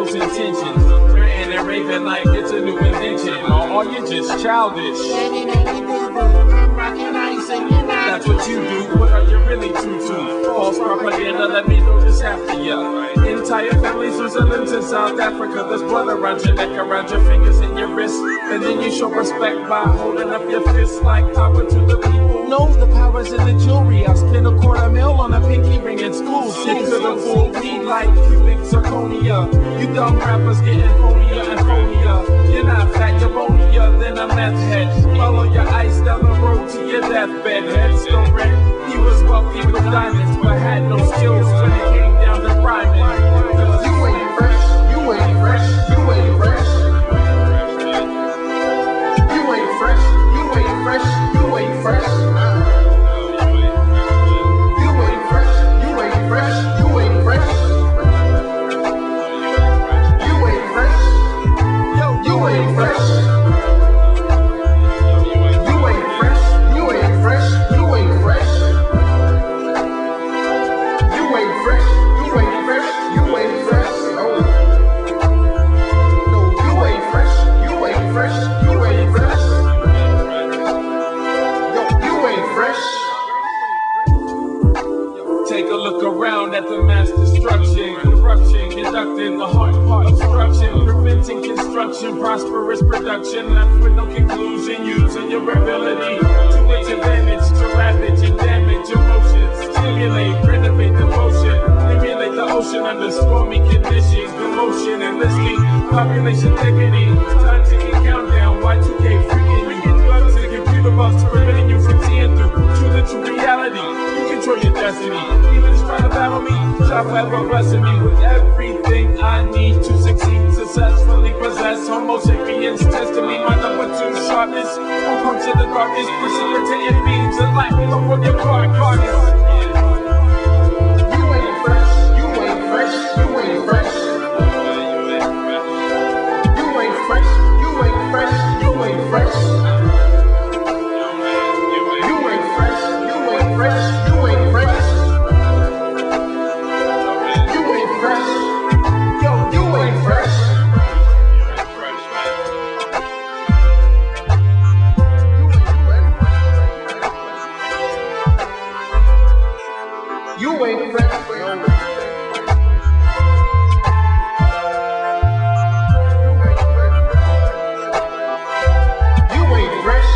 those intentions. Ranting and raving like it's a new invention. Or you're just childish. That's what you do. What are you really true to? False propaganda, let me throw this after ya. Entire families lose their limbs in South Africa. There's blood around your neck, around your fingers and your wrists. And then you show respect by holding up your fists like power to the people. Know the powers in the jewelry. I spent $250,000 on a pinky ring in school. Shit could have fooled me like cubic zirconia. You dumb rappers getting phonier and phonier. You're not fat, you're bonier than a meth head. Follow your ice down the road to your deathbed. Head still red. He was wealthy with diamonds, but had no skills when it came down to rhyming. You ain't fresh, you ain't fresh, you ain't fresh. You ain't fresh, you ain't fresh, you ain't fresh. You ain't fresh, you ain't fresh, you ain't fresh. You ain't fresh, yo, you ain't fresh. Take a look around at the mass destruction, corruption, conducting the hard part obstruction, preventing construction, prosperous production, left with no conclusion, using your ability to its advantage, to ravage and damage emotions, stimulate, renovate devotion, emulate the ocean under stormy conditions, commotion enlisting, population thickening, time ticking countdown, Y2K freaking you, bugs and computer bugs preventing you from seeing through true reality. Control your destiny. Even if trying to battle me, shall forever blessing me with everything I need to succeed. Successfully possess Homo sapiens, testing me. My number 2 sharpness. Won't puncture the darkness, precipitating beams of light. Don't work your carcass. You ain't fresh. You ain't fresh. You ain't fresh. You ain't fresh. You ain't fresh. You ain't fresh. You ain't fresh. You ain't fresh.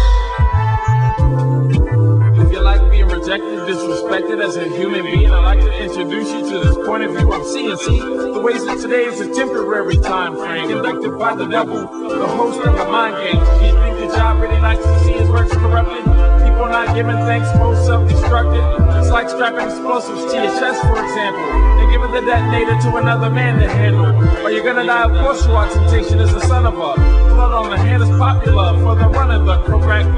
If you like being rejected, disrespected as a human being, I'd like to introduce you to this point of view I'm seeing. See, the ways of today is a temporary time frame conducted by the devil, the host of the mind games. You think the job really likes to see his works corrupted? People not giving thanks, most self-destructed. It's like strapping explosives to your chest, for example, and giving the detonator to another man to handle. Or you're gonna die, of course you are. Temptation is the son of a blood on the hand is popular for the run of the correct.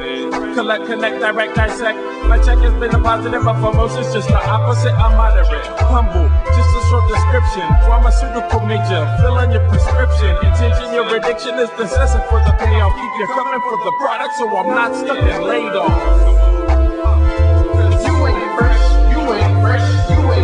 Collect, connect, direct, dissect. My check has been a positive, but for most it's just the opposite. I'm moderate, humble, just a short description. Pharmaceutical major, fill in your prescription. Intention, your addiction is necessary for the payoff. Keep you coming for the product so I'm not stuck and laid off. You ain't fresh, you ain't fresh, you ain't